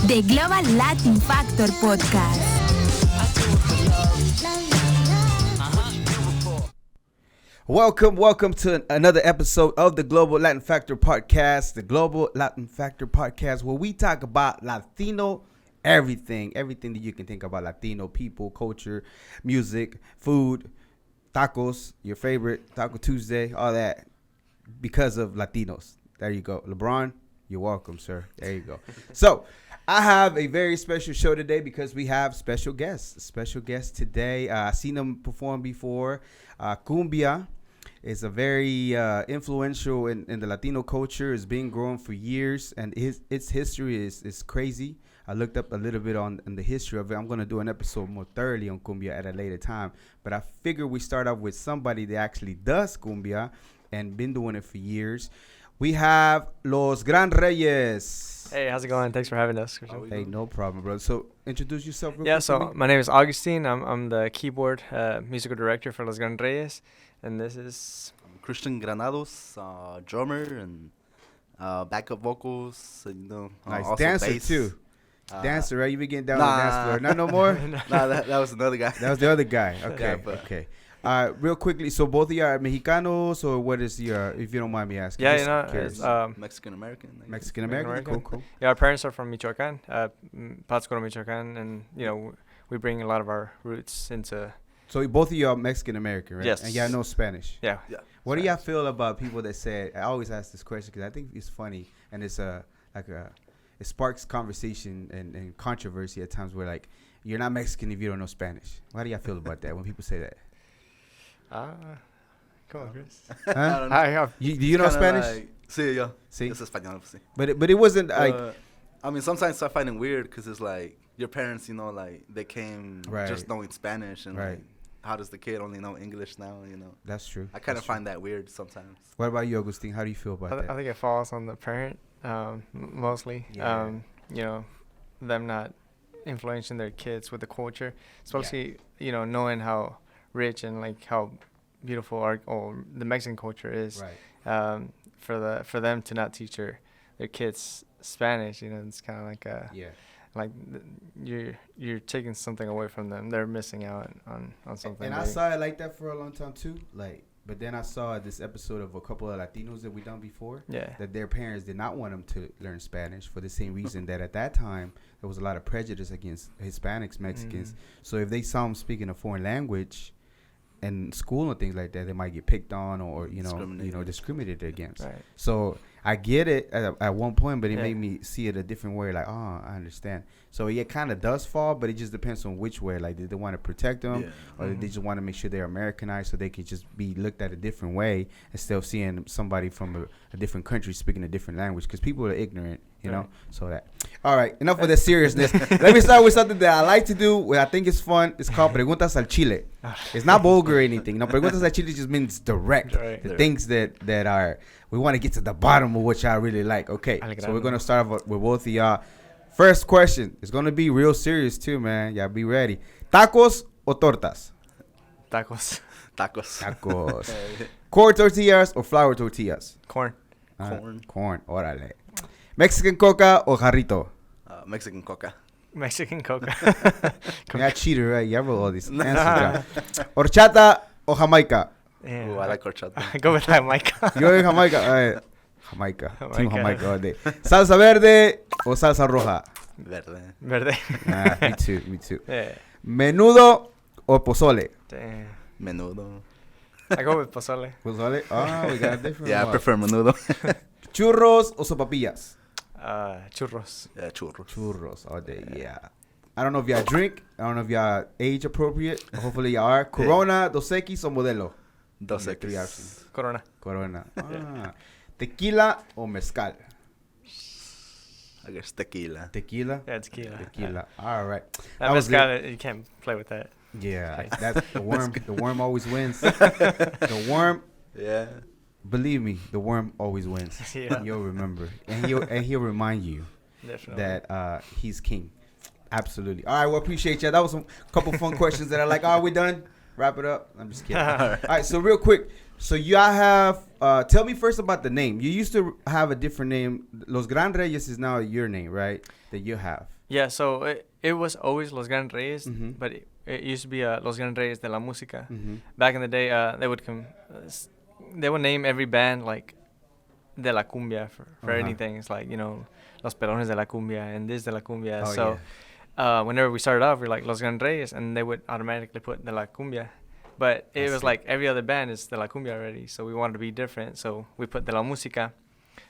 The Global Latin Factor Podcast. Welcome to another episode of the Global Latin Factor Podcast, the Global Latin Factor Podcast, where we talk about Latino everything that you can think about Latino people, culture, music, food, tacos, your favorite, Taco Tuesday, all that, because of Latinos. There you go. LeBron, you're welcome, sir. There you go. So, I have a very special show today because we have special guests. Special guest today. I've seen them perform before. Cumbia is a very influential in the Latino culture. It's been growing for years, and its history is crazy. I looked up a little bit on the history of it. I'm going to do an episode more thoroughly on cumbia at a later time. But I figure we start off with somebody that actually does cumbia and been doing it for years. We have Los Gran Reyes. Hey, how's it going? Thanks for having us. Hey, no problem, bro. So introduce yourself real quick. Yeah, so my name is Augustine. I'm the keyboard musical director for Los Gran Reyes. And this is... I'm Christian Granados, drummer and backup vocals. Nice. Also Dancer, bass. too. Dancer, right? You be getting down on the dance floor. Not no more? Nah, that was another guy. That was the other guy. Okay, Yeah, okay. Real quickly, so both of you are Mexicanos, or what is your, if you don't mind me asking? Yeah, Just curious. it's, Mexican-American. Mexican-American? Cool. Yeah, our parents are from Michoacan, Pátzcuaro, Michoacan. And, we bring a lot of our roots into... So both of you are Mexican-American, right? Yes. And y'all know Spanish? Yeah. What do y'all feel about people that say, I always ask this question because I think it's funny, and it's it sparks conversation and controversy at times where, like, you're not Mexican if you don't know Spanish. How do y'all feel about that when people say that? Come on, Chris. Huh? Hi, Do you know Spanish? Sí, yo. Sí. Es español, sí. But it wasn't like... I mean, sometimes I find it weird because it's like your parents, like they came Right. just knowing Spanish, and Right. like, how does the kid only know English now? That's true. I kind of find that weird sometimes. What about you, Augustine? How do you feel about I that? think it falls on the parent, mostly. Yeah. Them not influencing their kids with the culture, especially, knowing how rich and like how beautiful the Mexican culture is. Right. For them to not teach their kids Spanish, it's kind of like like you're taking something away from them. They're missing out on something. And I saw it like that for a long time too. But then I saw this episode of a couple of Latinos that we done before. Yeah. That their parents did not want them to learn Spanish for the same reason that at that time there was a lot of prejudice against Hispanics, Mexicans. So if they saw them speaking a foreign language in school and things like that, they might get picked on or discriminated against. Right. So I get it at one point, but it made me see it a different way. Like, oh, I understand. So it kind of does fall, but it just depends on which way. Like, did they want to protect them, or did they just want to make sure they're Americanized so they could just be looked at a different way instead of seeing somebody from a different country speaking a different language? Because people are ignorant, you know. So that. All right, enough of the seriousness. Let me start with something that I like to do. What I think is fun. It's called preguntas al chile. It's not vulgar or anything. Preguntas al chile just means direct. The things that are. We want to get to the bottom of what y'all really like. Okay, so we're gonna start off with both of y'all. First question. It's gonna be real serious too, man. Y'all be ready. Tacos or tortas? Tacos. Tacos. Corn tortillas or flour tortillas? Corn. Corn. Órale. Mexican coca or jarrito? Mexican coca. Mexican coca. You're a cheater, right? You wrote all these answers down. Horchata or Jamaica? Yeah. Ooh, I like horchata. Go with that, Mike. You're in Jamaica. All right. Jamaica. Team Jamaica all day. Salsa verde or salsa roja? Verde. Me too. Yeah. Menudo or pozole? Damn. Menudo. I go with pozole. Pozole? Oh, we got a different Yeah, one. I prefer menudo. Churros or sopapillas? Churros. Yeah, churros. Churros all day, yeah. I don't know if y'all drink. I don't know if y'all age appropriate. Hopefully y'all are. Corona, Dos Equis or Modelo? Dos Three Equis. options. Corona. Tequila or mezcal? I guess tequila. Tequila? Yeah, tequila. All right. That mezcal, you can't play with that. Yeah, that's the worm. The worm always wins. The worm. Yeah. Believe me, the worm always wins. Yeah. You'll remember, and he'll remind you Definitely. that he's king. Absolutely. All right. Well, appreciate you. That was a couple fun questions that I like. Are we done? Wrap it up. I'm just kidding. All right. So real quick, So y'all have. Tell me first about the name. You used to have a different name. Los Gran Reyes is now your name, right? That you have. Yeah, so it was always Los Gran Reyes, Mm-hmm. but it used to be Los Gran Reyes de la Música. Mm-hmm. Back in the day, they would name every band like de la Cumbia for anything. It's like, Los Pelones de la Cumbia and this de la Cumbia. Oh, So whenever we started off, we were like Los Gran Reyes, and they would automatically put de la Cumbia. But it was like every other band is de la Cumbia already, so we wanted to be different. So we put de la Música.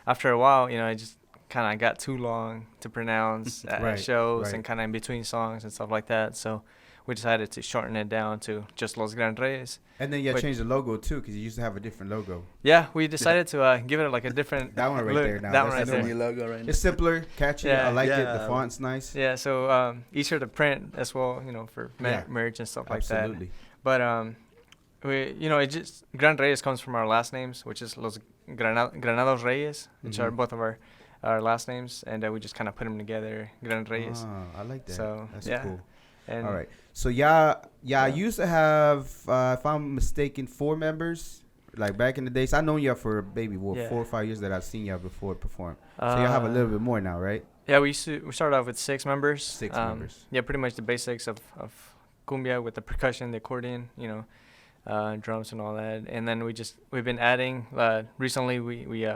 After a while, it just kind of got too long to pronounce at shows and kind of in between songs and stuff like that. So we decided to shorten it down to just Los Gran Reyes. And then you changed the logo too, because you used to have a different logo. Yeah, we decided to give it like a different That one right look. there now. That That's one right the there. new New logo right now. It's simpler, catchy. Yeah. I like it. Yeah. The font's nice. Yeah, so easier to print as well, for Yeah. merch and stuff like that. Absolutely. But it just Gran Reyes comes from our last names, which is Los Granados Reyes, which are both of our last names, and we just kind of put them together, Gran Reyes. I like that. So That's yeah. cool. And All right. So y'all used to have, if I'm mistaken, 4 members. Like back in the days, I known y'all for maybe 4 or 5 years that I've seen y'all before perform. So y'all have a little bit more now, right? Yeah, we started off with 6 members. 6 members. Yeah, pretty much the basics of cumbia with the percussion, the accordion, drums and all that. And then we've been adding. Recently, we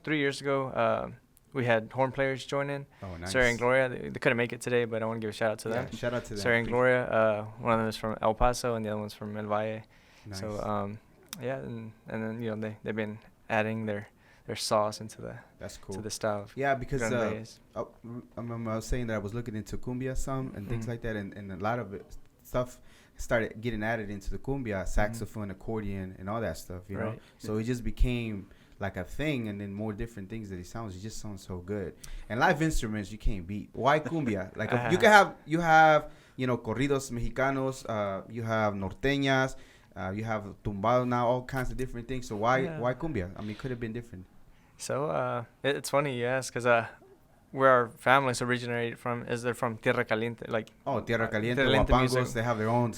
3 years ago, we had horn players join in. Oh, nice. Sarah and Gloria, they couldn't make it today, but I want to give a shout out to them. Shout out to them. Sarah and Gloria, one of them is from El Paso and the other one's from El Valle. Nice. So and then they've been adding their sauce into That's cool. to the style of Yeah, because Gran Reyes. I remember I was saying that I was looking into cumbia some and things like that, and a lot of stuff started getting added into the cumbia, saxophone, accordion, and all that stuff, you know. Right. So it just became like a thing, and then more different things that it just sounds so good. And live instruments you can't beat. Why cumbia? Like you have corridos mexicanos, you have norteñas, you have tumbado now, all kinds of different things. So why cumbia? I mean, it could have been different. So it's funny you ask, because where our families originated from they're from Tierra Caliente, like Tierra Caliente, Tierra Caliente Huapangos, music. they have their own.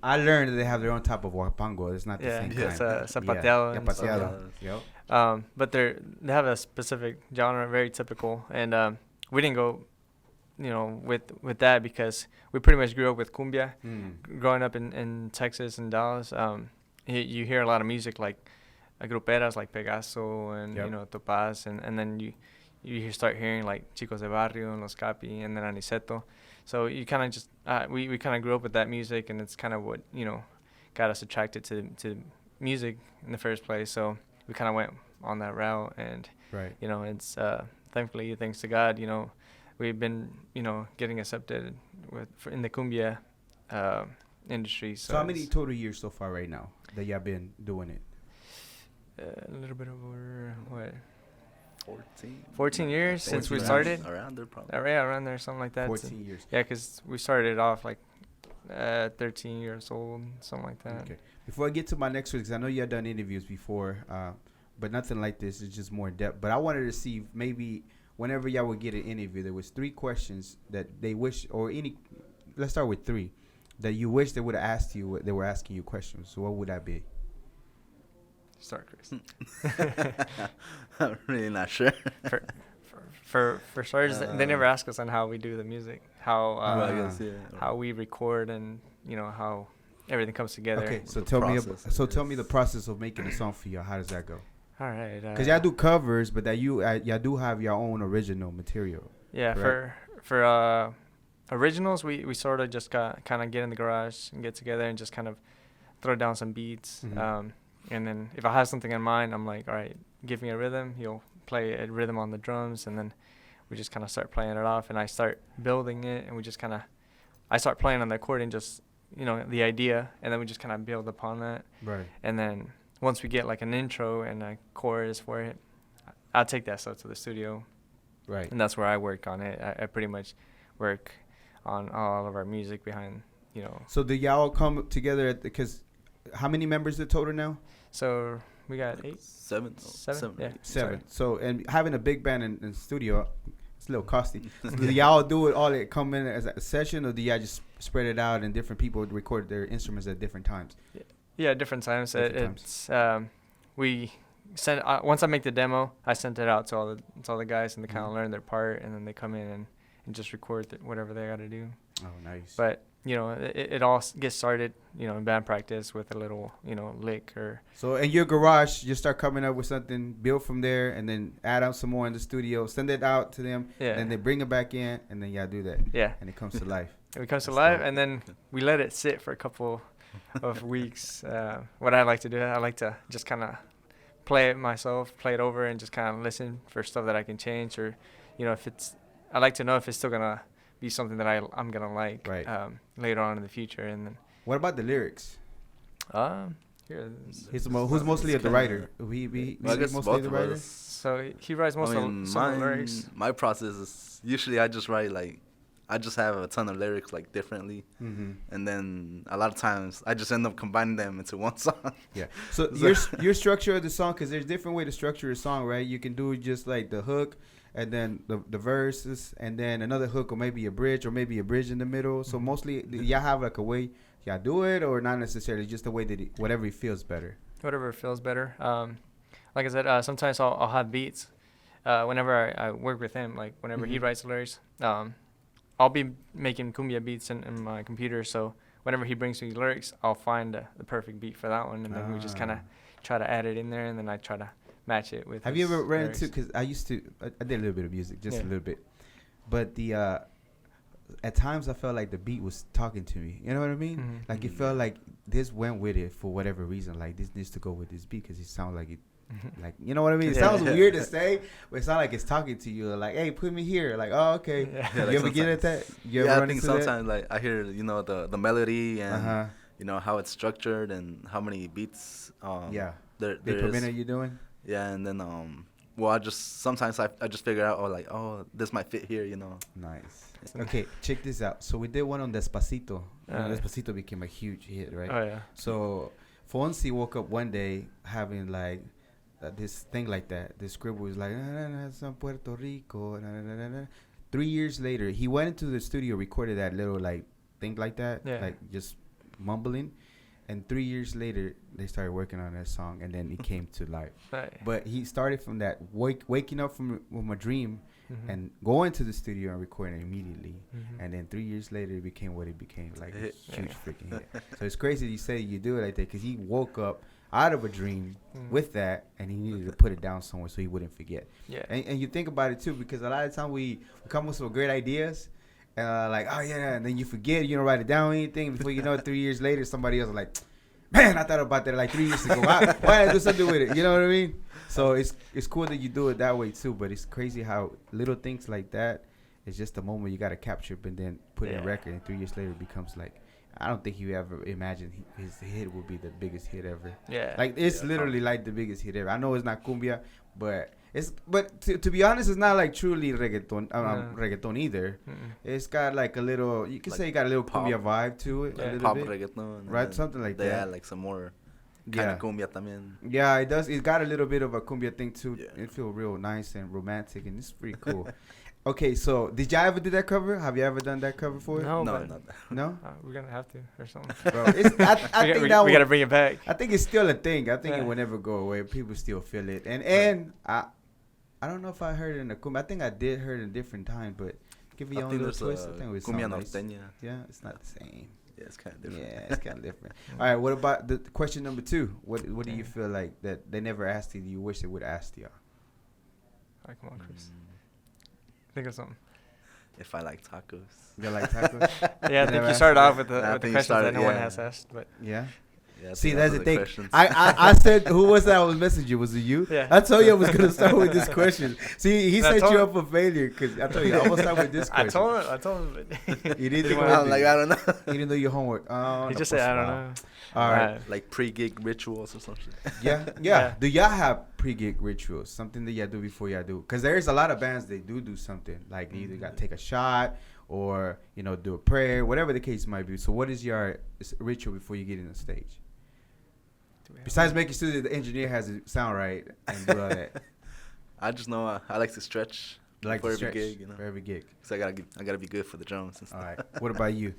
I learned that they have their own type of Huapango. It's not the same kind. It's zapateado. Yeah, zapateado. Yep. But they have a specific genre, very typical, and we didn't go, with that because we pretty much grew up with cumbia. Growing up in Texas and Dallas, you hear a lot of music like gruperas like Pegaso and Topaz, and then you start hearing like Chicos de Barrio and Los Capi and then Aniceto. So you kind of just we kind of grew up with that music, and it's kind of what got us attracted to music in the first place. So we kind of went on that route, and it's thankfully, thanks to God, we've been getting accepted in the cumbia industry. So how many total years so far right now that y'all been doing it? A little bit over 14. 14 years since we started. Around there, probably. Around there, something like that. 14 years. Yeah, because we started off like 13 years old, something like that. Okay. Before I get to my next one, because I know you had done interviews before, but nothing like this. It's just more in depth. But I wanted to see maybe whenever y'all would get an interview, there was 3 questions that they wish, or let's start with 3, that you wish they would have asked you. They were asking you questions. So what would that be? Start, Chris. I'm really not sure. For starters, they never ask us on how we do the music, how we record, and how everything comes together. Okay, so tell me the process of making a song for y'all. How does that go? All right. Because y'all do covers, but that y'all do have your own original material. Yeah, correct? for originals, we sort of just kind of get in the garage and get together and just kind of throw down some beats. And then if I have something in mind, I'm like, all right, give me a rhythm. You'll play a rhythm on the drums, and then we just kind of start playing it off, and I start building it, and we just I start playing on the accordion, just, the idea, and then we just kind of build upon that. Right. And then once we get like an intro and a chorus for it, I'll take that stuff to the studio. Right. And that's where I work on it. I pretty much work on all of our music behind, So do y'all come together because how many members the total now? So we got 8? 7. Yeah. 7. So, and having a big band in the studio, it's a little costly. Do y'all do it all at come in as a session, or do y'all just spread it out and different people record their instruments at different times? Yeah, different times. Different It's we send once I make the demo, I sent it out to all the guys, and they kind of learn their part, and then they come in and just record whatever they got to do. Oh, nice. But it all gets started, in band practice with a little, lick or. So in your garage, you start coming up with something, build from there, and then add on some more in the studio, send it out to them, and they bring it back in, and then y'all do that. Yeah. And it comes to life. It comes to life, and then we let it sit for a couple of weeks. What I like to do, I like to just kind of play it myself, play it over, and just kind of listen for stuff that I can change, or, I like to know if it's still gonna be something that I'm gonna like later on in the future. And then what about the lyrics? Who's mostly the writer? I guess mostly the writer. So he writes most of the lyrics. My process is usually I just write I just have a ton of lyrics differently, and then a lot of times I just end up combining them into one song. Yeah. So your structure of the song, because there's different way to structure a song, right? You can do just like the hook, and then the verses, and then another hook, or maybe a bridge, in the middle. So mostly, y'all have like a way y'all do it, or not necessarily, just the way that whatever it feels better. Whatever feels better. Like I said, sometimes I'll have beats. Whenever I work with him, like whenever he writes lyrics, I'll be making cumbia beats in my computer. So whenever he brings me lyrics, I'll find the perfect beat for that one, and then we just kind of try to add it in there, and then I try to match it with. Have you ever ran into? Because I did a little bit of music, just a little bit, but at times I felt like the beat was talking to me. You know what I mean? Mm-hmm. Like it felt like this went with it for whatever reason. Like this needs to go with this beat because it sounds like it. Like, you know what I mean? It sounds weird to say, but it's not like it's talking to you. Like, hey, put me here. Like, oh, okay. Yeah, you ever get at that? I think sometimes I hear the melody and how it's structured and how many beats. Per minute you're doing. Yeah, and then I just sometimes I just figure out this might fit here. Nice. Okay, check this out. So we did one on Despacito. Despacito became a huge hit, right? Oh yeah. So Fonsi woke up one day having like this thing like that. The script was like, San Puerto Rico. 3 years later, he went into the studio, recorded that little like thing like that, like just mumbling. And 3 years later, they started working on that song, and then it came to life. Right. But he started from that waking up from a dream, and going to the studio and recording it immediately. And then 3 years later, it became what it became, like a huge freaking hit. So it's crazy you say you do it like that, because he woke up out of a dream with that, and he needed to put it down somewhere so he wouldn't forget. Yeah. And you think about it too, because a lot of time we come with some great ideas, like, oh yeah, and then you forget, you don't write it down or anything. Before you know it, 3 years later, somebody else is like, man, I thought about that like 3 years ago. Why did I do something with it? You know what I mean? So it's cool that you do it that way too, but it's crazy how little things like that is just a moment you got to capture, but then put in a record, and 3 years later it becomes like, I don't think he ever imagined his hit would be the biggest hit ever. Yeah. Like, it's literally like the biggest hit ever. I know it's not cumbia, but to be honest, it's not like truly reggaeton either. It's got like a little, you can say it got a little pop, cumbia vibe to it. A little pop bit. Reggaeton. Right, something like that. They add like some more kind of cumbia también. Yeah, it does. It's got a little bit of a cumbia thing too. Yeah. It feels real nice and romantic, and it's pretty cool. Okay, so did y'all ever do that cover? Have you ever done that cover for it? No, not that. No? We're going to have to or something. Bro, I think we got to bring it back. I think it's still a thing. I think it will never go away. People still feel it. And I don't know if I heard it in the cumbia. I think I did hear it in different times, but give it your own little twist. I think it was cumbia norteña. Yeah, it's not the same. Yeah, it's kind of different. Yeah, it's kind of different. All right, what about the question number 2? What do you feel like that they never asked you wish they would have asked y'all? All right, come on, Chris. Think of something. If I like tacos. You like tacos? Yeah, I think you started off with the questions that no one has asked. But yeah. Yeah, see, that's the thing. I said, who was that I was messaging you? Was it you? Yeah. I told you I was going to start with this question. See, he set you up for failure, because I told you, I'm going to start with this question. I told him. You didn't I don't know. You didn't do your homework. He just said, I don't know. All right. Like pre-gig rituals or something. Yeah. Do y'all have pre-gig rituals? Something that y'all do before y'all do? Because there's a lot of bands that do something. Like, they either got to take a shot or, do a prayer, whatever the case might be. So what is your ritual before you get in the stage? Besides making sure that the engineer has it sound right and do all that. I just know I like to stretch for every gig. For every gig. So I gotta be good for the drums and stuff. All right. What about you?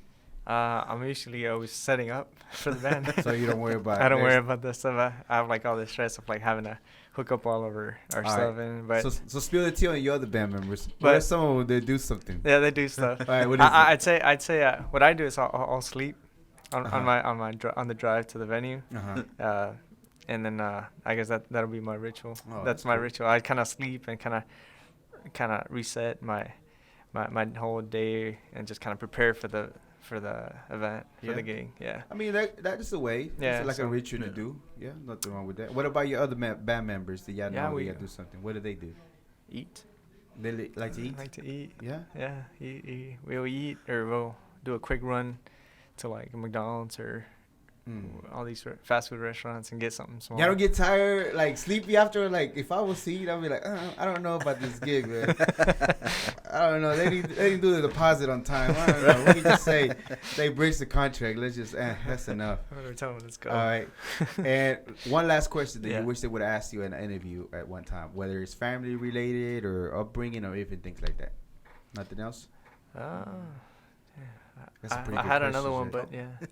I'm usually always setting up for the band. So you don't worry about. I don't worry about the stuff. I have like all the stress of like having to hook up all of our stuff. Right. And but So spill the tea on your other band members. But- What if some of them they do something? yeah, they do stuff. All right, what is it? I'd say what I do is I'll sleep on Uh-huh. on the drive to the venue. Uh-huh. And then I guess that'll be my ritual. Oh, that's my ritual. I kind of sleep and kind of reset my whole day and just kind of prepare for the event, for Yeah. the gig. Yeah. I mean, that is a way. Yeah, It's like a so- ritual to do. Yeah, nothing wrong with that. What about your other band members? Do y'all Yeah, know we- they gotta do something? What do they do? Eat. They like to eat? Like to eat. Yeah. Yeah. We'll eat or we'll do a quick run to like McDonald's or all these fast food restaurants and get something small. Y'all don't get tired, like sleepy after. Like if I was to eat, I'd be like, I don't know about this gig, man. I don't know. They didn't do the deposit on time. I don't know. Let me just say they breached the contract. Let's just that's enough. Whatever, tell them let's go. All right. And one last question that Yeah. you wish they would have asked you in an interview at one time, whether it's family related or upbringing or even things like that. Nothing else? That's a pretty I good had another question, one, right? but yeah.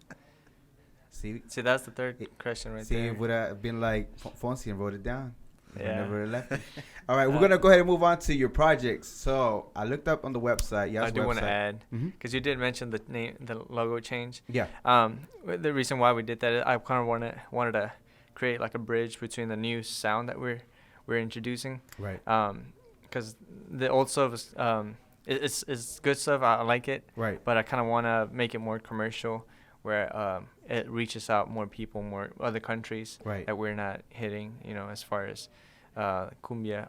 See, See, that's the third question right See, there. it would have been like Fonzie and wrote it down. Yeah. Never left it. All right, we're gonna go ahead and move on to your projects. So I looked up on the website. I do want to add, Mhm. because you did mention the name, the logo change. Yeah. The reason why we did that, is I kind of wanted to create like a bridge between the new sound that we're introducing. Right. Because the old stuff is it's good stuff. I like it. Right. But I kind of want to make it more commercial, where it reaches out more people, more other countries Right. that we're not hitting. As far as cumbia,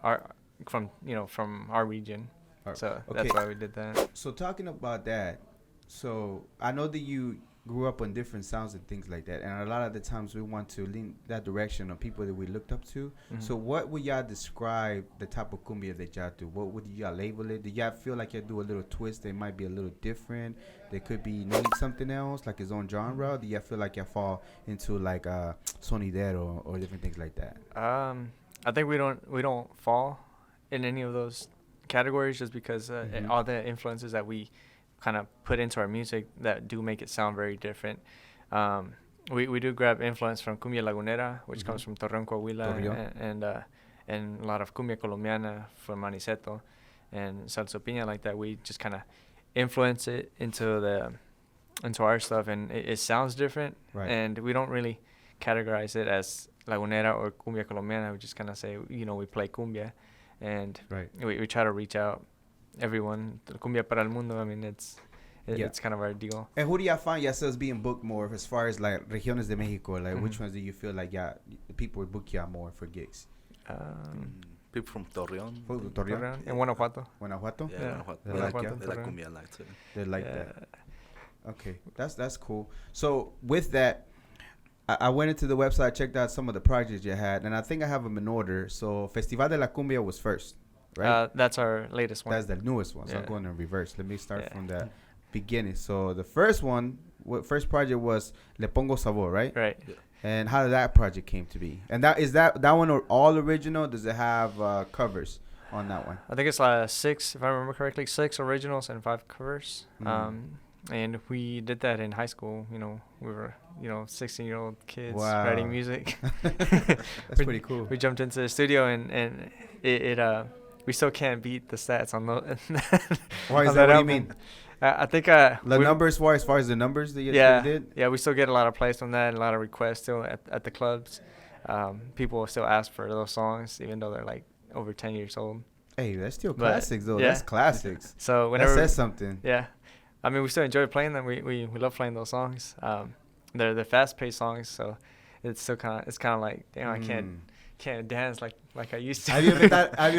from our region. So Okay. that's why we did that. So talking about that, so I know that you grew up on different sounds and things like that, and a lot of the times we want to lean that direction of people that we looked up to. Mhm. So what would y'all describe the type of cumbia that y'all do? What would y'all label it? Do y'all feel like y'all do a little twist that might be a little different? They could be named something else, like its own genre. Or do y'all feel like y'all fall into like sonidero or different things like that? I think we don't fall in any of those categories just because Mhm. all the influences that we kind of put into our music that do make it sound very different. We do grab influence from cumbia lagunera, which comes from Torreón, Coahuila, Torreón. and a lot of cumbia colombiana from Maniceto and salsa piña like that. We just kind of influence it into our stuff, and it sounds different. Right. And we don't really categorize it as lagunera or cumbia colombiana. We just kind of say, we play cumbia, and Right. we try to reach out everyone. Cumbia para el mundo. I mean, it's Yeah. kind of our deal. And who do y'all find yourselves being booked more as far as like regiones de Mexico? Like which Mhm. ones do you feel like people would book y'all more for gigs? People from Torreón. Torreón, Torreón, in Guanajuato. Guanajuato. Yeah, Yeah. Guanajuato. They They like like, ya? they like cumbia like too. They like Yeah. that. Okay, that's cool. So with that, I went into the website, checked out some of the projects you had, and I think I have them in order. So Festival de la Cumbia was first, right? That's our latest one. That's the newest one. So I'm Yeah. going in reverse. Let me start Yeah. from the beginning. So the first first project was Le Pongo Sabor, right? Right. And how did that project came to be? And that one all original? Does it have covers on that one? I think it's 6, if I remember correctly, 6 originals and 5 covers. And we did that in high school. We were 16-year-old kids Wow. writing music. That's pretty cool. We jumped into the studio and it we still can't beat the stats on those. Why is on that? What do you album. mean? I think The numbers, as far as the numbers that you did? Yeah, we still get a lot of plays from that and a lot of requests still at the clubs. People still ask for those songs even though they're like over 10 years old. Hey, that's still But, classics, though. yeah. That's classics. So whenever That says something. yeah, I mean we still enjoy playing them. We love playing those songs. They're fast-paced songs, so it's still kind of like damn, I can't dance like I used to. Have you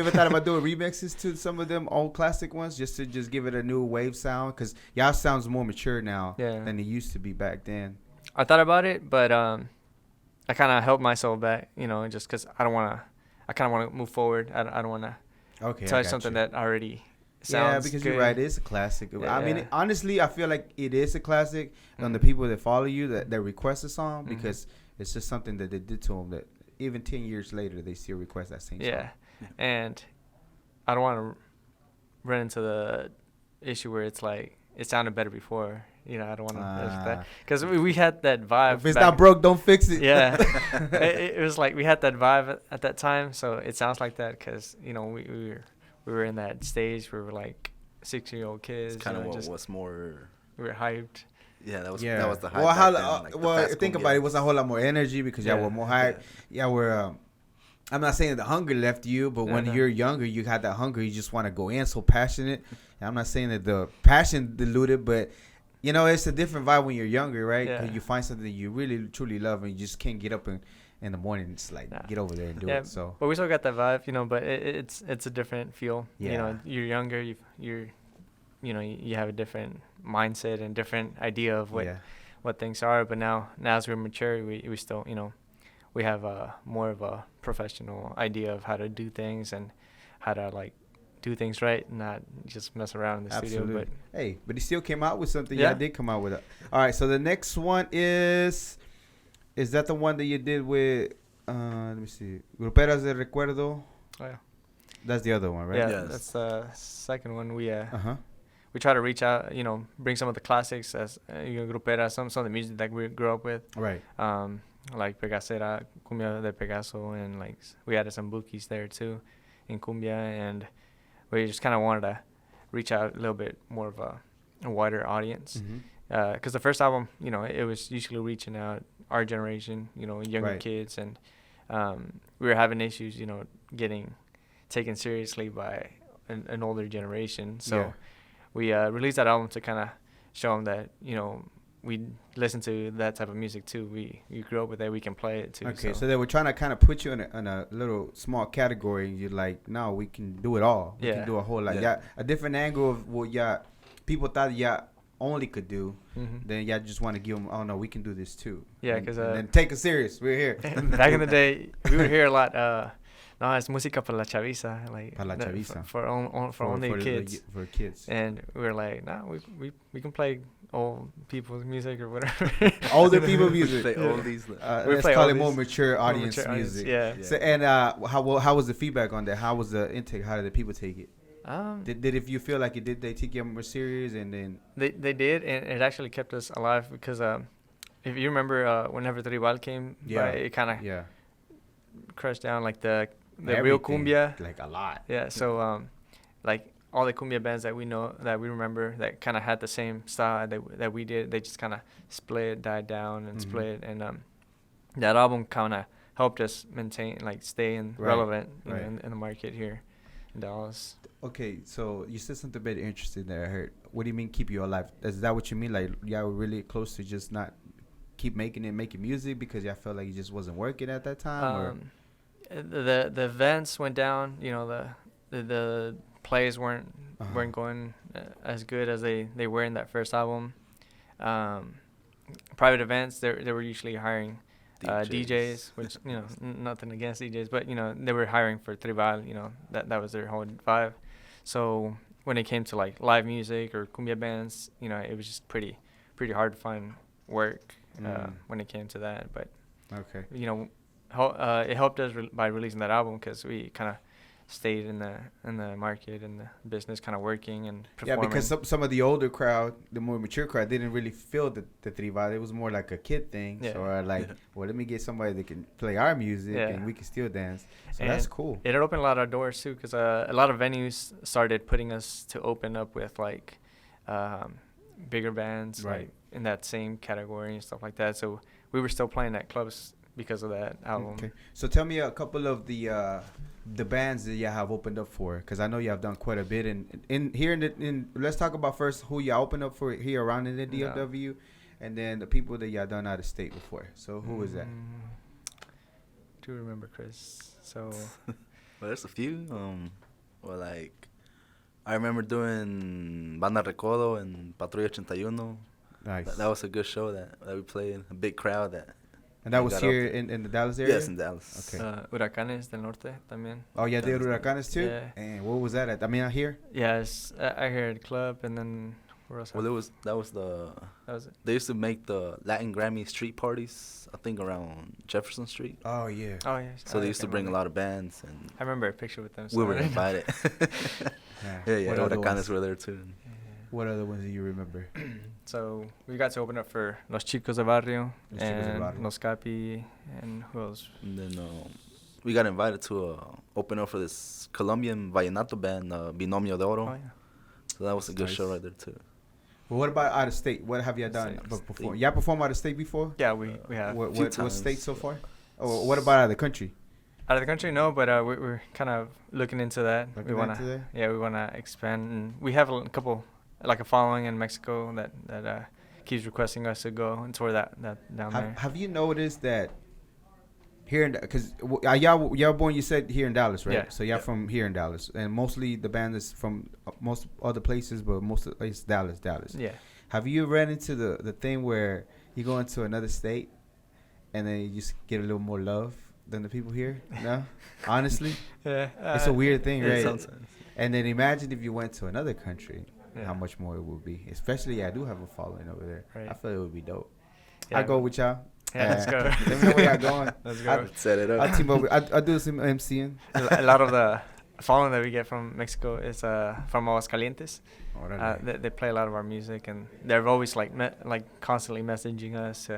ever thought about doing remixes to some of them old classic ones just to give it a new wave sound? Because y'all sounds more mature now than it used to be back then. I thought about it, but I kind of held myself back, just because I kind of want to move forward. I don't want to touch something that already sounds Yeah, because good. you're right. It's a classic. I mean, Yeah. honestly, I feel like it is a classic on the people that follow you that request a song because it's just something that they did to them that even 10 years later they still request that same song. Yeah, and I don't want to run into the issue where it's like it sounded better before. I don't want to that because we had that vibe. If it's not broke, don't fix it. Yeah, it was like we had that vibe at that time, so it sounds like that because we were in that stage where we were like 6-year-old kids. It's kind of what was more. We were hyped. Yeah, that was the hype. Well, think about it. It was a whole lot more energy because y'all were more hype. Yeah, we're. I'm not saying that the hunger left you, but when you're younger, you had that hunger. You just want to go in so passionate. And I'm not saying that the passion diluted, but it's a different vibe when you're younger, right? Yeah. 'Cause you find something that you really truly love, and you just can't get up in the morning. It's like get over there and do it. So, but we still got that vibe, but it's a different feel. Yeah. You're younger. You have a different mindset and different idea of what things are. But now as we're mature, we still we have more of a professional idea of how to do things and how to like do things right, not just mess around in the studio. But he still came out with something. Yeah, I did come out with it. All right, so the next one is that the one that you did with? Let me see, Gruperas de Recuerdo. Oh yeah, that's the other one, right? Yeah, that's the second one. We try to reach out, bring some of the classics as Gruperas, some of the music that we grew up with. Right. Like Pegacera, Cumbia de Pegaso, and like we added some bookies there too in Cumbia, and we just kind of wanted to reach out a little bit more of a wider audience. Because the first album, it was usually reaching out our generation, younger kids, and we were having issues, getting taken seriously by an older generation. So we released that album to kind of show them that, we listen to that type of music too. We grew up with it. We can play it too. Okay, so they were trying to kind of put you in a little small category. You're like, no, we can do it all. We can do a whole lot. Yeah, a different angle of what people thought only could do. Then just want to give them, oh no, we can do this too. Yeah, because and then take it serious. We're here. Back in the day, we would hear a lot. No, it's música para la chaviza, like para la chaviza. For only kids. For kids. And we were like, no, we can play old people's music or whatever. Older people music. Play oldies. Let's call it more mature audience music. Yeah. So, and how was the feedback on that? How was the intake? How did the people take it? Did if you feel like it did, they take you more serious, and then they did, and it actually kept us alive because if you remember whenever Tribal came, by, it kind of crushed down like the real cumbia, like a lot. Yeah, so like all the cumbia bands that we know, that we remember, that kind of had the same style that we did, they just kind of split, died down, and split, and that album kind of helped us maintain, like, stay relevant in the market here in Dallas. Okay, so you said something very interesting there. I heard. What do you mean keep you alive? Is that what you mean? Like, y'all were really close to just not keep making music because y'all felt like it just wasn't working at that time? The events went down. The plays weren't going as good as they were in that first album. Private events, they were usually hiring DJs, which nothing against DJs, but they were hiring for Tribal. That was their whole vibe. So when it came to like live music or cumbia bands, it was just pretty hard to find work when it came to that. But it helped us by releasing that album because we kind of stayed in the market and the business, kind of working and performing. Yeah, because some of the older crowd, the more mature crowd, didn't really feel the Tribal. It was more like a kid thing. Yeah. So well, let me get somebody that can play our music and we can still dance. So and that's cool. It opened a lot of doors too, because a lot of venues started putting us to open up with like bigger bands, like in that same category and stuff like that. So we were still playing at clubs because of that album. Okay. So tell me a couple of the bands that you have opened up for, because I know you have done quite a bit. In here let's talk about first who you opened up for here around in the DFW, and then the people that you have done out of state before. So who is that? Do you remember, Chris? So, well, there's a few. Like I remember doing Banda Recodo and Patrulla 81. Nice. That was a good show that we played. A big crowd that. And that was here in the Dallas area? Yes, in Dallas. Okay. Huracanes del Norte también. Oh, yeah, they did Huracanes too? Yeah. And what was that at? I mean, out here? Yes, I heard the club, and then where else? Well, that was it. They used to make the Latin Grammy street parties, I think, around Jefferson Street. Oh, yeah. Oh, yeah. So they used to bring a lot of bands. And I remember a picture with them. We were invited. Yeah, Huracanes were there too. What other ones do you remember? So we got to open up for Los Chicos de Barrio Los Chicos de and Barrio. Los Capi and who else? And then we got invited to open up for this Colombian vallenato band, Binomio de Oro. Oh, yeah. So that was a good Nice. show right there too. Well, what about out of state? What have you done before? Y'all performed out of state before? Yeah, we have. What state so far? Oh, what about out of the country? Out of the country, no, but we're kind of looking into that. Looking we want into that? Yeah, we want to expand. And we have a couple, like a following in Mexico that keeps requesting us to go and tour that down there. Have you noticed that here in because y'all born, you said, here in Dallas, right? Yeah. So y'all from here in Dallas, and mostly the band is from most other places, but most of it's Dallas. Yeah. Have you ran into the thing where you go into another state and then you just get a little more love than the people here? No, honestly, Yeah. it's a weird thing, yeah, right? Sometimes. And then imagine if you went to another country, Yeah. how much more it would be. Especially, I do have a following over there. Right. I feel it would be dope. Yeah. I go with y'all. Yeah, let's go. Let me know where y'all going. Let's I- go. Set it up. I'll team up. I do some MCing. A lot of the following that we get from Mexico is from Aguascalientes. They play a lot of our music, and they're always like constantly messaging us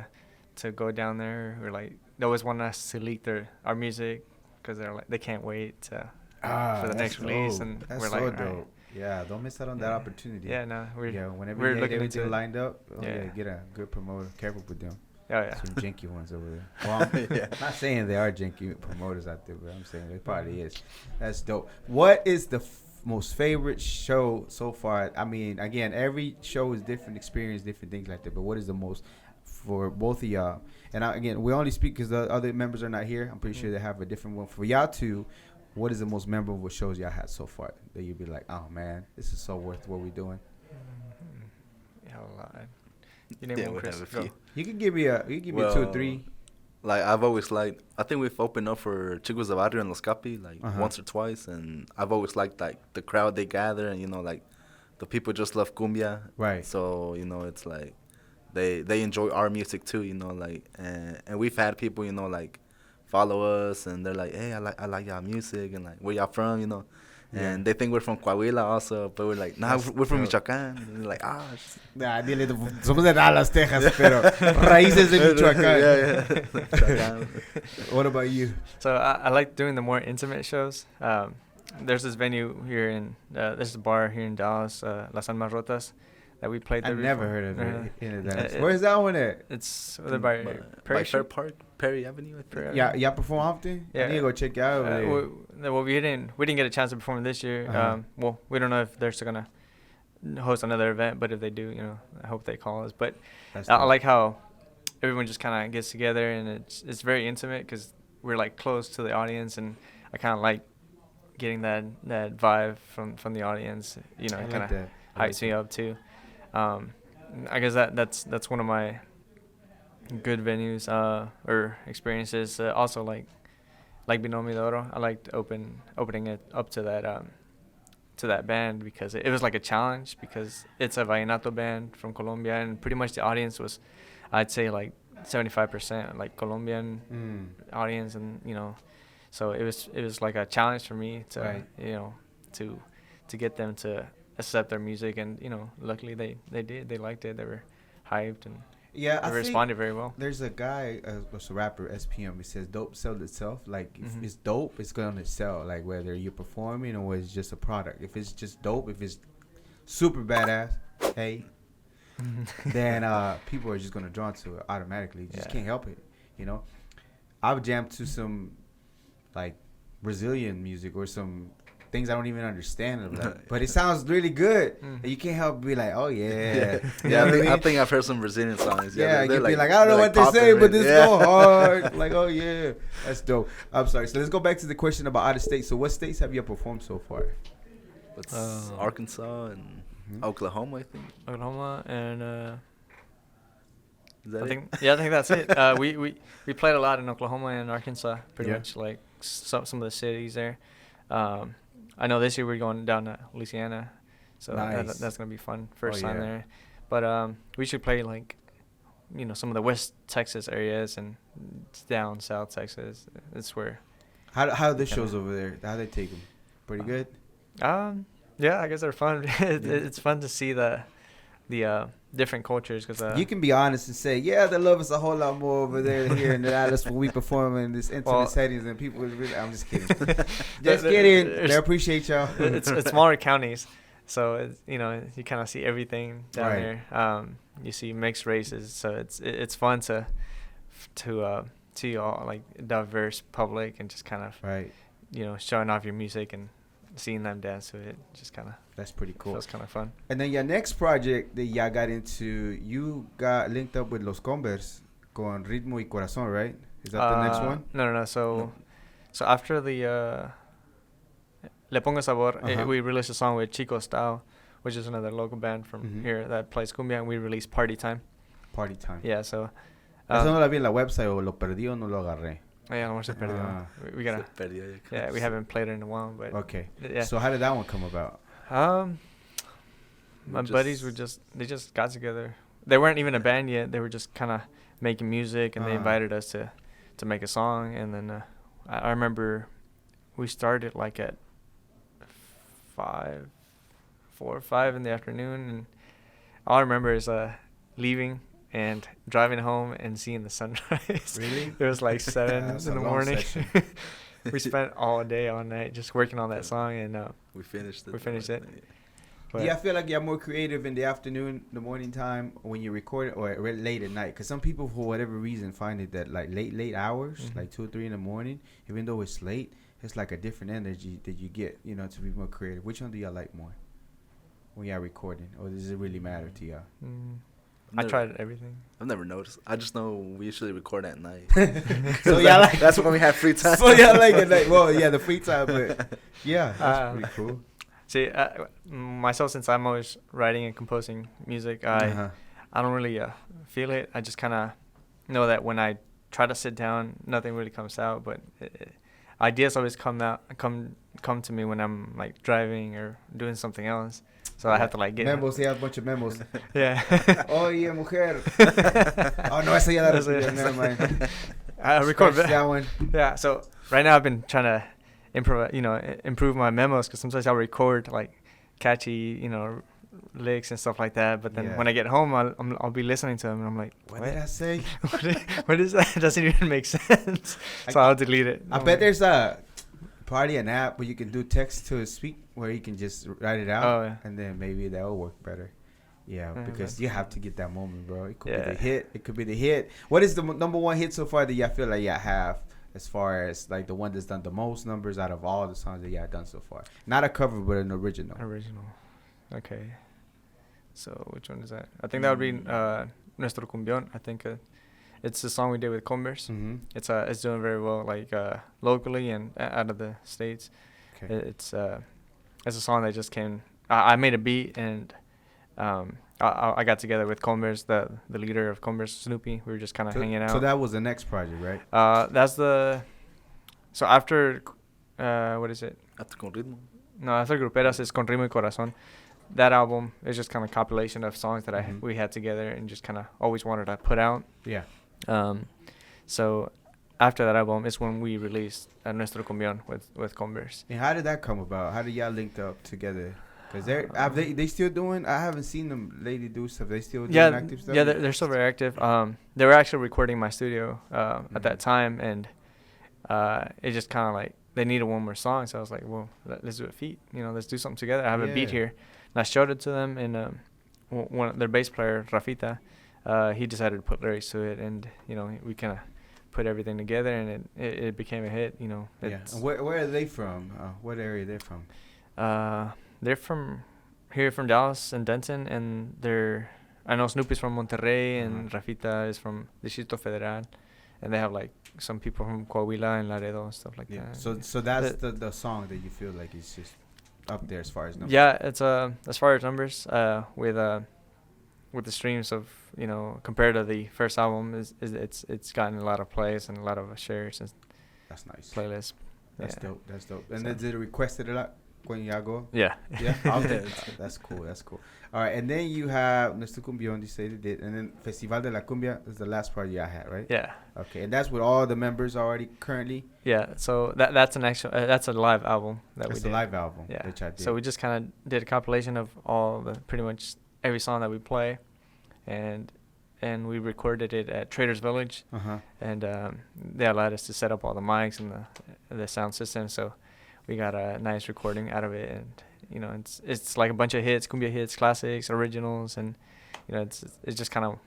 to go down there. We're like, they always want us to leak our music because they're like, they can't wait for the next release, and that's we're so like, dope. all right. Yeah, don't miss out on that Yeah. opportunity. Yeah, no, Whenever we're you get looking everything into it. lined up, Yeah. get a good promoter. Careful with them. Oh yeah. Some janky ones over there. Well, I'm not saying there are janky promoters out there, but I'm saying there probably is. That's dope. What is the most favorite show so far? I mean, again, every show is different experience, different things like that. But what is the most for both of y'all? And again, we only speak because the other members are not here. I'm pretty sure they have a different one for y'all too. What is the most memorable shows y'all had so far that you'd be like, oh man, this is so worth what we're doing? Yeah, a lot. You name Yeah, one, we Chris. have a Go. few. You can give me a 2 or 3. Like I've always liked. I think we've opened up for Chicos de Barrio and Los Capi once or twice, and I've always liked like the crowd they gather, and like the people just love cumbia. Right. So it's like they enjoy our music too. Like and we've had people like follow us, and they're like, hey, I like y'all music, and like where y'all from, And they think we're from Coahuila also, but we're like, nah, we're from Michoacán. And they're like, Nah, dile, somos de Dallas, Texas, pero raíces de Michoacán. Yeah. Michoacán. What about you? So I like doing the more intimate shows. There's this venue here there's a bar here in Dallas, Las Almas Rotas, that we played there I've never before. heard of it. In Dallas. It- Where's that one at? It's over by by Perry Fair Street. Park, Perry Avenue, I think. Perry Yeah, y'all perform often? Yeah. I need to go check you out over there. Well, we didn't get a chance to perform this year. Uh-huh. Well, we don't know if they're still gonna host another event, but if they do, I hope they call us. But That's I dope. like how everyone just kind of gets together, and it's very intimate because we're like close to the audience, and I kind of like getting that vibe from the audience. I like Kind of that. I like hypes me up too. I guess that's one of my good venues or experiences. Also like Binomio de Oro, I liked opening it up to that band because it was like a challenge because it's a vallenato band from Colombia, and pretty much the audience was, I'd say, like 75% like Colombian audience, and so it was like a challenge for me to Right. to get them to accept their music, and luckily they did. They liked it. They were hyped, and Yeah, they I think responded very well. there's a guy, a rapper, SPM. He says, "Dope sells itself." Like if Mhm. it's dope, it's gonna sell. Like whether you're performing or it's just a product. If it's just dope, if it's super badass, hey, then people are just gonna drawn to it automatically. You just Yeah. can't help it. I've jammed to some like Brazilian music or some things I don't even understand. But it sounds really good. Mm. And you can't help but be like, oh yeah. Yeah, You know what I I mean? think I've heard some Brazilian songs. Yeah, they're you'd be like, I don't know what they're saying, but this go hard. Like, oh yeah, that's dope. I'm sorry. So let's go back to the question about out of state. So what states have you performed so far? It's Arkansas and Oklahoma, I think. Oklahoma and Is that I it? think that's it. We played a lot in Oklahoma and Arkansas, pretty Yeah. much like some of the cities there. I know this year we're going down to Louisiana, so Nice. that's gonna be fun. First time yeah. there, but we should play like some of the West Texas areas and down South Texas. It's where How are the shows over there? How they take them? Pretty good. Yeah, I guess they're fun. It's fun to see the different cultures because you can be honest and say, yeah, they love us a whole lot more over there than here in Dallas when we perform in this intimate settings and people really. I'm just kidding. Just kidding. They appreciate y'all. It's smaller counties, so it's, you know, you kind of see everything down there. You see mixed races, so it's fun to see all like diverse public and just kind of you know, showing off your music and seeing them dance to it. Just kind of that's pretty cool. Feels kind of fun. And then your next project that y'all got into, you got linked up with Los Converse con Ritmo y Corazón, right? Is that the next one? No. So after the Le Pongo Sabor, we released a song with Chico Style, which is another local band from here that plays cumbia, and we released Party Time. Party Time. Yeah, so. Eso no la vi en la website, o lo perdí o no lo agarré. Yeah, no, se perdió. We gotta. Yeah, we haven't played it in a while, but. Okay. Yeah. So how did that one come about? My buddies they just got together. They weren't even a band yet. They were just kind of making music, and they invited us to make a song. And then I remember we started like at 4 or 5 in the afternoon, and all I remember is leaving and driving home and seeing the sunrise. Really? It was like 7 in the morning. We spent all day, all night just working on that song, and we finished it. But I feel like you're more creative in the afternoon, the morning time when you record it, or late at night? Because some people, for whatever reason, find it that like late hours, like 2 or 3 in the morning, even though it's late, it's like a different energy that you get, you know, to be more creative. Which one do y'all like more when y'all recording, or does it really matter to y'all? I tried everything. I've never noticed. I just know we usually record at night. So y'all like that's when we have free time. So y'all like at night. Well, yeah, the free time, but yeah, that's pretty cool. See, myself, since I'm always writing and composing music, I don't really feel it. I just kind of know that when I try to sit down, nothing really comes out. But ideas always come to me when I'm like driving or doing something else. So I have to like get memos. He has a bunch of memos. Yeah. Oye, mujer. Oh no, esa ya la recibí. Never mind. I record that one. Yeah. So right now I've been trying to improve my memos, because sometimes I'll record like catchy, you know, licks and stuff like that. But then when I get home, I'll be listening to them and I'm like, what did I say? What is that? It doesn't even make sense. So I'll delete it. I bet there's probably an app where you can do text to speak, where you can just write it out, and then maybe that will work better. Yeah, because you have to get that moment, bro. It could be the hit. It could be the hit. What is the number one hit so far that y'all feel like y'all have, as far as like the one that's done the most numbers out of all the songs that y'all done so far? Not a cover, but an original. Okay. So which one is that? I think that would be Nuestro Cumbión. I think it's the song we did with Converse. It's doing very well, like locally and out of the States. Okay. It's a song that just came. I made a beat, and I got together with Converse, the leader of Converse, Snoopy. We were just kind of hanging out. So that was the next project, right? So after what is it? After Con Ritmo. No, after Gruperas is Con Ritmo y Corazón. That album is just kind of a compilation of songs that we had together and just kind of always wanted to put out. Yeah. So after that album is when we released Nuestro Cumbión with Converse. And how did that come about? How did y'all linked up together? Because they still doing? I haven't seen them lately do stuff. They still doing active stuff? Yeah, they're still very active. They were actually recording my studio at that time, and it just kind of like they needed one more song. So I was like, well, let's do a feat. You know, let's do something together. I have a beat here. And I showed it to them, and their bass player, Rafita, he decided to put lyrics to it, and you know, we kind of put everything together, and it became a hit. You know. Yeah. And where are they from? What area are they from? They're from Dallas and Denton, and I know Snoopy's from Monterrey, and Rafita is from Distrito Federal, and they have like some people from Coahuila and Laredo and stuff like that. So that's the song that you feel like is just up there as far as numbers. Yeah, it's as far as numbers, with the streams of, you know, compared to the first album, it's gotten a lot of plays and a lot of shares and that's nice playlists. That's dope. And did it requested a lot? when y'all go? Yeah. Yeah, often. That's cool. That's cool. All right, and then you have Mr. Cumbión, you said it did, and then Festival de la Cumbia is the last party I had, right? Yeah. Okay, and that's with all the members already currently. Yeah. So that's an actual that's a live album that we It's did. a live album. Yeah. Which I did. So we just kind of did a compilation of all the pretty much every song that we play, and we recorded it at Traders Village, and they allowed us to set up all the mics and the sound system. So we got a nice recording out of it, and it's like a bunch of hits, cumbia hits, classics, originals, and it's just kind of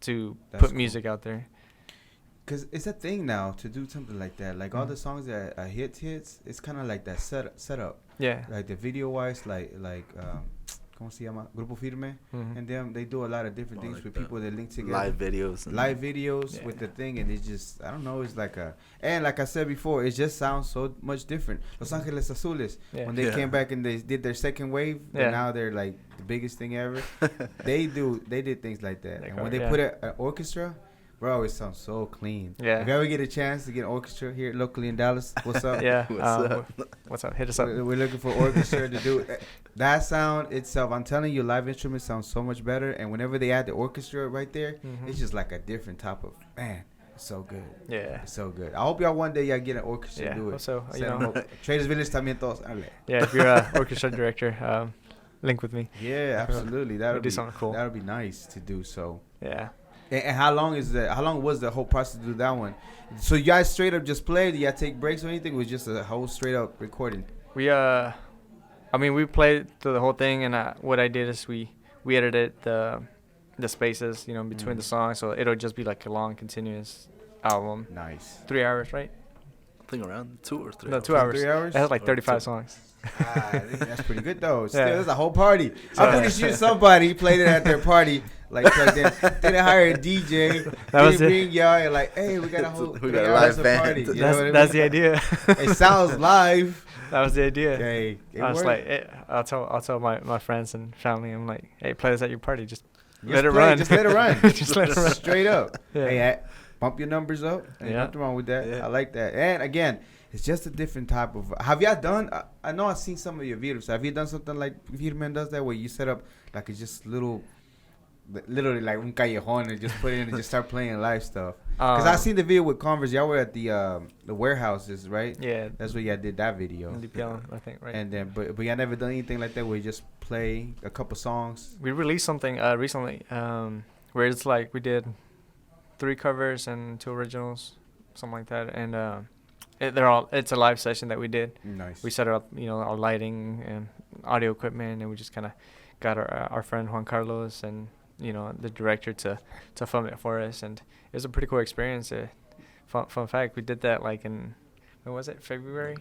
to That's put cool. music out there. Cause it's a thing now to do something like that. Like all the songs that are hits, it's kind of like that setup. Yeah. Like the video wise, like ¿cómo se llama? Grupo Firme, and them they do a lot of different things like with people that link together. Live videos. Live videos with the thing, and it's just I don't know. It's like and like I said before, it just sounds so much different. Los Angeles Azules, when they came back and they did their second wave, and now they're like the biggest thing ever. They did things like that, and when they put an orchestra. Bro, it sounds so clean. Yeah. If you ever get a chance to get an orchestra here locally in Dallas, what's up? Yeah. What's up? Hit us up. We're looking for orchestra to do that sound itself. I'm telling you, live instruments sound so much better. And whenever they add the orchestra right there, it's just like a different type of man. It's so good. Yeah. It's so good. I hope y'all one day y'all get an orchestra to do it. So Traders Village también todos. Yeah, if you're an orchestra director, link with me. Yeah, absolutely. That'll do something cool. That'll be nice to do. So. Yeah. And how long was the whole process to do that one? So you guys straight up just played? Did y'all take breaks or anything? It was just a whole straight up recording? We we played through the whole thing, and what I did is we edited the spaces, between the songs, so it'll just be like a long continuous album. Nice. 3 hours, right? I think around 2 or 3. No, 2 hours. 3 hours? It has like 35 songs. I think that's pretty good though. Still, it's a whole party. I'm pretty sure somebody played it at their party. Like then didn't hire a DJ. That was didn't bring y'all and like, hey, we got a whole we got a live band. party. You know what I mean? That's the idea. It sounds live. That was the idea. Okay, I was like, I'll tell my friends and family. I'm like, hey, play this at your party. Just let it run. Just let it run. Just let it run. Straight up. Yeah. Hey, bump your numbers up. Ain't nothing wrong with that. Yeah. I like that. And again, it's just a different type of. Have y'all done? I know I've seen some of your videos. Have you done something like Virman does that, where you set up like it's just literally like un callejón and just put it in and just start playing live stuff? Because I seen the video with Converse. Y'all were at the warehouses, right? Yeah. That's where y'all did that video. I think, right? And then, but y'all never done anything like that where you just play a couple songs. We released something recently where it's like we did 3 covers and 2 originals, something like that, and it's a live session that we did. Nice. We set up, our lighting and audio equipment, and we just kind of got our friend Juan Carlos and the director to film it for us, and it was a pretty cool experience. Fun fact, we did that like in, when was it, February?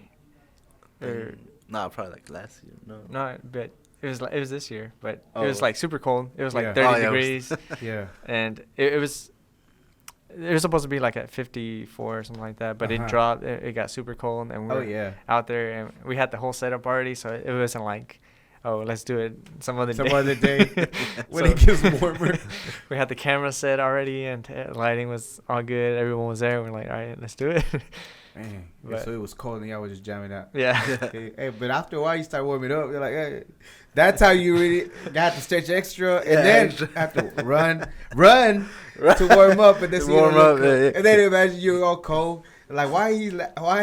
Or Probably like last year. no, but it was this year, but it was like super cold. It was like Yeah. 30 degrees, Yeah. and it was supposed to be like at 54 or something like that, but it dropped. It got super cold, and we were out there, and we had the whole setup already, so it wasn't like, oh, let's do it some other day when it gets warmer. We had the camera set already, and lighting was all good. Everyone was there. We're like, all right, let's do it. Man, But- so it was cold and y'all was just jamming out. Yeah. Okay. Hey, but after a while you start warming up. You're like, hey, that's how you really got to stretch extra, and then have to run to warm up, and then so Warm up, yeah. and then imagine you're all cold. Like, why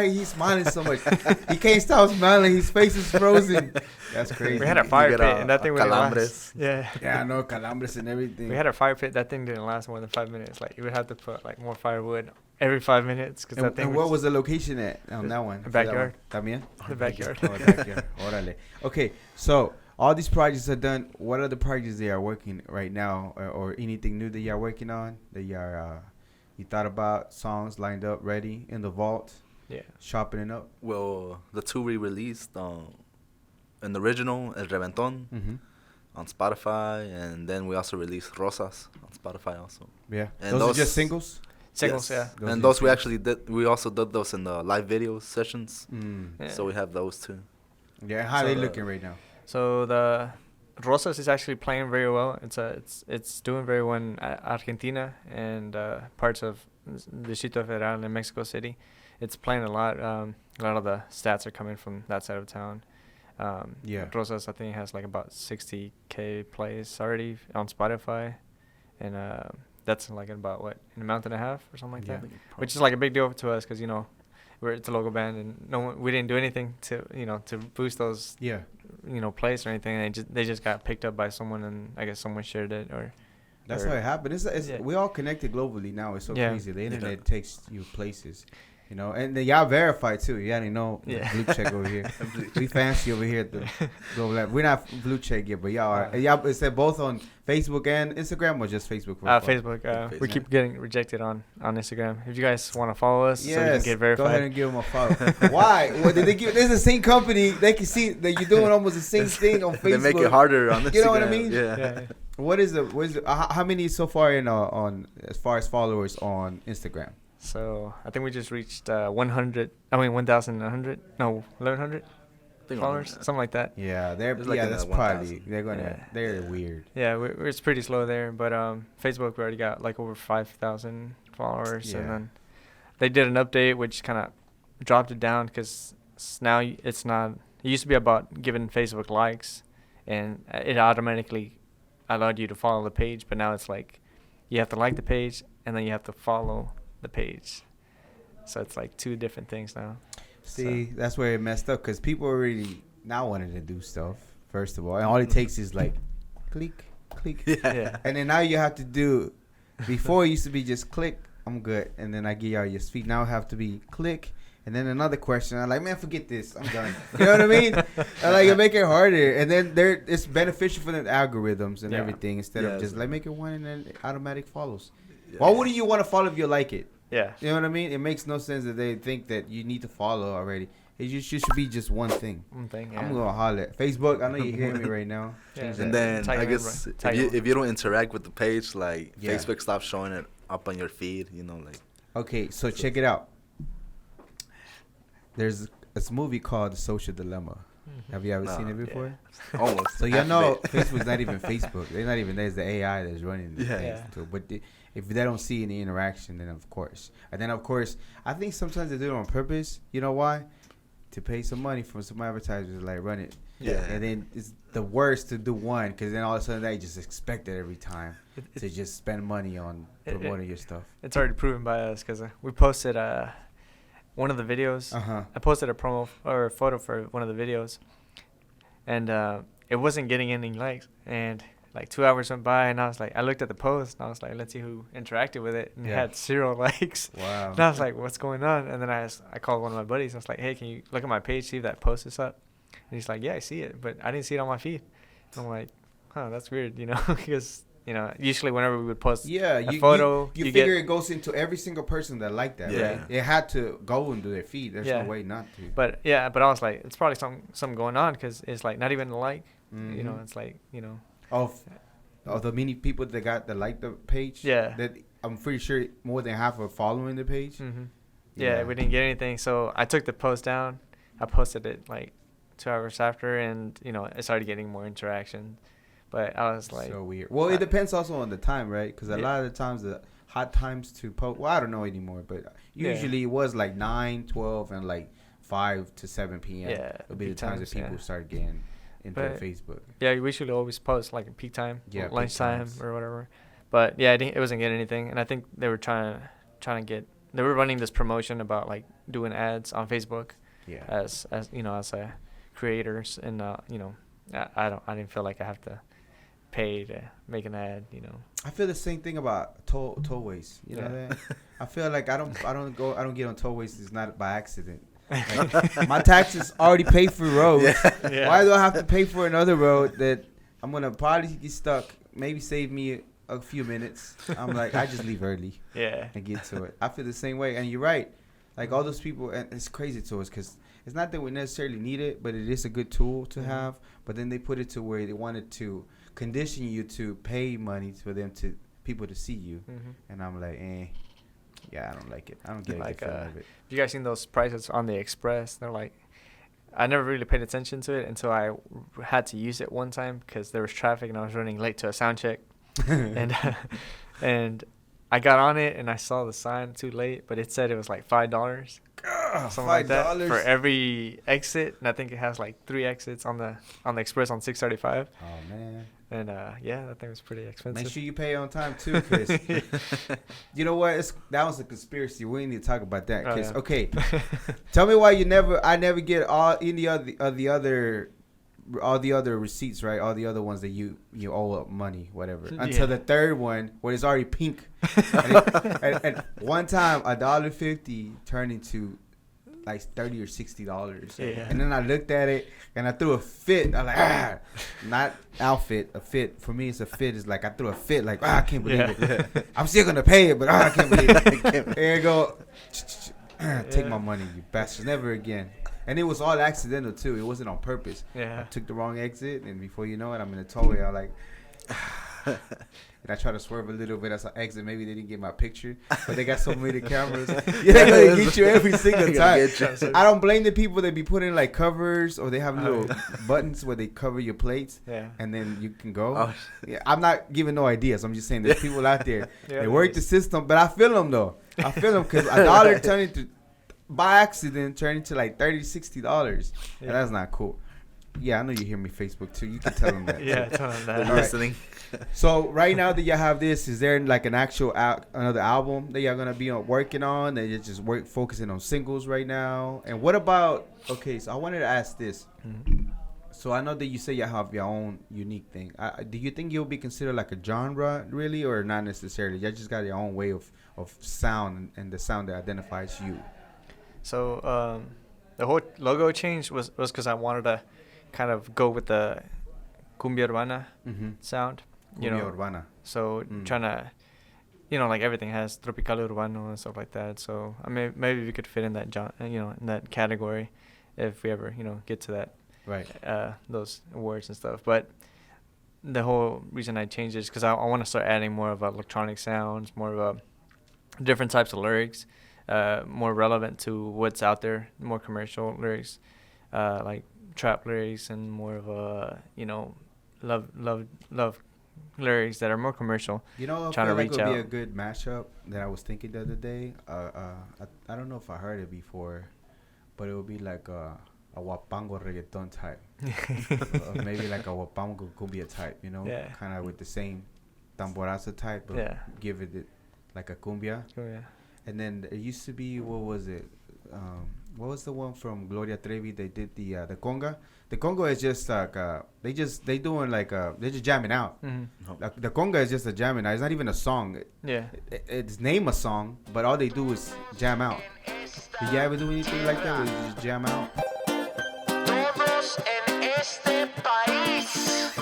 he smiling so much? He can't stop smiling. His face is frozen. That's crazy. We had a fire You pit, get and that thing wouldn't last. calambres. Yeah. Yeah, I know, calambres and everything. We had a fire pit. That thing didn't last more than 5 minutes. Like, you would have to put like more firewood every 5 minutes, because that thing and what was the location at on that one? The backyard. También? the backyard. Oh, the backyard. Órale. Okay, so all these projects are done. What are the projects they are working right now, or anything new that you are working on that you are you thought about, songs lined up, ready in the vault, Yeah. sharpening up? Well, the 2 we released, an original, El Reventón, on Spotify, and then we also released Rosas on Spotify also. Yeah. And those are just singles? Singles, Yes. yeah. And those we actually did. We also did those in the live video sessions. Yeah. So we have those too. Yeah, how So they the- looking right now? So the Rosas is actually playing very well. It's doing very well in Argentina and parts of Distrito Federal in Mexico City. It's playing a lot. A lot of the stats are coming from that side of town. Rosas, I think, has like about 60K plays already on Spotify, and that's like in about in a month and a half or something like that, which is like a big deal to us because it's a local band and we didn't do anything to boost those plays or anything. And they just got picked up by someone, and I guess someone shared it or. That's how it happened. We all connected globally now. It's so crazy. The internet takes you places. And then y'all verify too. You already know blue check over here. We fancy over here at the Global Lab. We're not blue check yet, but y'all are. Y'all is that both on Facebook and Instagram or just Facebook? Facebook. We keep getting rejected on Instagram. If you guys want to follow us, so we can get verified. Go ahead and give them a follow. Why? Well, did they give? This is the same company. They can see that you're doing almost the same thing on Facebook. They make it harder on Instagram. You know what I mean? Yeah. What is how many so far on as far as followers on Instagram? So I think we just reached 1,100. No, 1,100 followers, something like that. Yeah, that's probably they're weird. Yeah, it's pretty slow there, but Facebook we already got like over 5,000 followers, and then they did an update which kind of dropped it down because now it's not. It used to be about giving Facebook likes, and it automatically allowed you to follow the page, but now it's like you have to like the page and then you have to follow the page, so it's like two different things now. That's where it messed up because people already now wanted to do stuff first of all, and all it takes is like click, and then now you have to do. Before it used to be just click, I'm good, and then I give y'all your feet. Now it have to be click, and then another question. I'm like, man, forget this, I'm done. You know what I mean? I like it make it harder, and then it's beneficial for the algorithms and everything instead of just like make it one and then it automatic follows. Yeah. Why wouldn't you want to follow if you like it? Yeah. You know what I mean? It makes no sense that they think that you need to follow already. It just should be just one thing. One thing, yeah. I'm going to holler at Facebook. I know you're hearing me right now. And then I guess if you don't interact with the page, like Facebook stops showing it up on your feed, like. Okay, so check it out. There's a movie called The Social Dilemma. Have you ever seen it before? Yeah. Almost. So y'all know Facebook's not even Facebook. They're not even there's the AI that's running the things too. But if they don't see any interaction, then of course. And then of course, I think sometimes they do it on purpose. You know why? To pay some money from some advertisers, like run it. Yeah. And then it's the worst to do one because then all of a sudden they just expect it every time to just spend money on promoting your stuff. It's already proven by us because we posted one of the videos. I posted a promo or a photo for one of the videos, and it wasn't getting any likes. And like 2 hours went by, and I looked at the post, and I was like, let's see who interacted with it, and it had 0 likes. Wow. And I was like, what's going on? And then I called one of my buddies. I was like, hey, can you look at my page, see if that post is up? And he's like, yeah, I see it, but I didn't see it on my feed. And I'm like, that's weird, because. Usually whenever we would post a photo, you figure it goes into every single person that liked that. Yeah. Right? It had to go into their feed. There's no way not to. But I was like, it's probably something going on because it's like not even a like. Mm-hmm. It's like Of the many people that like the page. Yeah. That I'm pretty sure more than half are following the page. Mm-hmm. Yeah, we didn't get anything, so I took the post down. I posted it like 2 hours after, and it started getting more interaction. But I was like... So weird. Well, it depends also on the time, right? Because a lot of the times, the hot times to post... Well, I don't know anymore, but usually it was like 9, 12, and like 5 to 7 p.m. Yeah. It would be the times that people start getting into Facebook. Yeah, we should always post like at peak time, lunchtime or whatever. But yeah, it wasn't getting anything. And I think they were trying to get... They were running this promotion about like doing ads on Facebook as creators. And, I didn't feel like I have to... pay to make an ad, I feel the same thing about tollways. You know that? I feel like I don't get on tollways. It's not by accident. Like, my taxes already pay for roads. Why do I have to pay for another road that I'm gonna probably get stuck? Maybe save me a few minutes. I'm like, I just leave early. And get to it. I feel the same way. And you're right. Like all those people, and it's crazy to us because it's not that we necessarily need it, but it is a good tool to have. But then they put it to where they wanted to condition you to pay money for people to see you, and I'm like, I don't like it. I don't get like of it. You guys seen those prices on the Express? They're like, I never really paid attention to it until I had to use it one time because there was traffic and I was running late to a sound check, and I got on it and I saw the sign too late, but it said it was like $5. something like that, $5 for every exit. And I think it has like 3 exits on the express on 635. Oh man. And yeah, that thing was pretty expensive. Make sure you pay on time too, Chris. You know what? That was a conspiracy. We need to talk about that, Chris. Yeah. Okay, tell me why I never get all the other receipts, right? All the other ones that you owe up money, whatever. Until the third one, where it's already pink. and one time, $1.50 turned into like $30 or $60. Yeah. And then I looked at it and I threw a fit. I'm like, not outfit, a fit. For me, it's a fit. It's like I threw a fit. Like, I can't believe it. I'm still gonna pay it, but I can't believe it. There you go. Take my money, you bastards. Never again. And it was all accidental too. It wasn't on purpose. Yeah. I took the wrong exit, and before you know it, I'm in the tollway. I'm like, and I try to swerve a little bit as I exit. Maybe they didn't get my picture, but they got so many cameras. Yeah, they're gonna get you every single time. I don't blame the people that be putting like covers, or they have little buttons where they cover your plates, and then you can go. Oh. Yeah, I'm not giving no ideas. I'm just saying there's people out there. Yeah, they work the system, but I feel them though. I feel them because $1 turned into, by accident, turned into like $30, $60, and that's not cool. Yeah, I know you hear me Facebook too. You can tell them that. Yeah, tell them that. They're listening. So right now that y'all have this, is there like an actual another album that y'all gonna be working on? That you're just focusing on singles right now? And what about? Okay, so I wanted to ask this. Mm-hmm. So I know that you say you have your own unique thing. Do you think you'll be considered like a genre really, or not necessarily? You just got your own way of sound and the sound that identifies you. So the whole logo change was because I wanted to kind of go with the Cumbia Urbana sound. Cumbia Urbana. So trying to, like everything has Tropical Urbano and stuff like that. So I mean, maybe we could fit in that in that category, if we ever get to that. Right. Those awards and stuff. But the whole reason I changed it is because I want to start adding more of electronic sounds, more of different types of lyrics, more relevant to what's out there, more commercial lyrics, like trap lyrics, and more of love lyrics that are more commercial. I feel like it would be a good mashup that I was thinking the other day. I don't know if I heard it before, but it would be like a Huapango reggaeton type. Maybe like a Huapango cumbia type, kind of with the same tamborazo type, but give it like a cumbia. And then there used to be, what was it? What was the one from Gloria Trevi? They did the conga. The conga is just like they're just jamming out. Mm-hmm. Like, the conga is just a jamming out. It's not even a song. It's name a song, but all they do is jam out. Did you ever do anything like that, where you just jam out? Todos en este país